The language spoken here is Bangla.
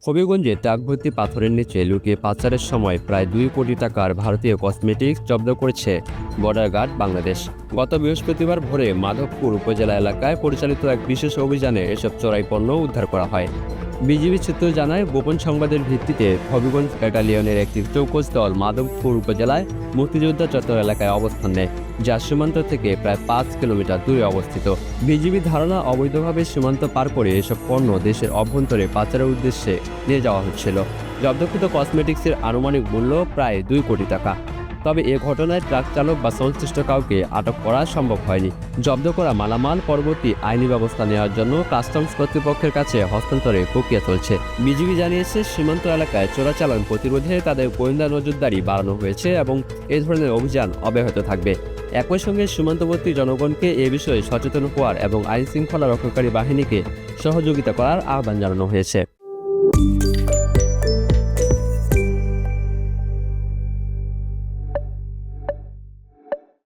হবিগঞ্জে ট্রাক ভর্তি পাথরের নিচে লুকিয়ে পাচারের সময় প্রায় 2 কোটি টাকার ভারতীয় কসমেটিক্স জব্দ করেছে বর্ডার গার্ড বাংলাদেশ। গত বৃহস্পতিবার ভোরে মাধবপুর উপজেলা এলাকায় পরিচালিত এক বিশেষ অভিযানে এসব চোরাই পণ্য উদ্ধার করা হয়। বিজিবি সূত্র জানায়, গোপন সংবাদের ভিত্তিতে হবিগঞ্জ ব্যাটালিয়নের একটি চৌকস দল মাধবপুর উপজেলায় মুক্তিযোদ্ধা চত্বর এলাকায় অবস্থান নেয়, যা সীমান্ত থেকে প্রায় 5 কিলোমিটার দূরে অবস্থিত। বিজিবির ধারণা, অবৈধভাবে সীমান্ত পার করে এসব পণ্য দেশের অভ্যন্তরে পাচারের উদ্দেশ্যে নিয়ে যাওয়া হচ্ছিল। জব্দকৃত কসমেটিক্সের আনুমানিক মূল্য প্রায় 2 কোটি টাকা। তবে এ ঘটনায় ট্রাক চালক বা সংশ্লিষ্ট কাউকে আটক করা সম্ভব হয়নি। জব্দ করা মালামাল পরবর্তী আইনি ব্যবস্থা নেওয়ার জন্য কাস্টমস কর্তৃপক্ষের কাছে হস্তান্তরের প্রক্রিয়া চলছে। বিজিবি জানিয়েছে, সীমান্ত এলাকায় চোরাচালান প্রতিরোধে তাদের গোয়েন্দা নজরদারি বাড়ানো হয়েছে এবং এ ধরনের অভিযান অব্যাহত থাকবে। একই সঙ্গে সীমান্তবর্তী জনগণকে এ বিষয়ে সচেতন হওয়ার এবং আইনশৃঙ্খলা রক্ষাকারী বাহিনীকে সহযোগিতা করার আহ্বান জানানো হয়েছে।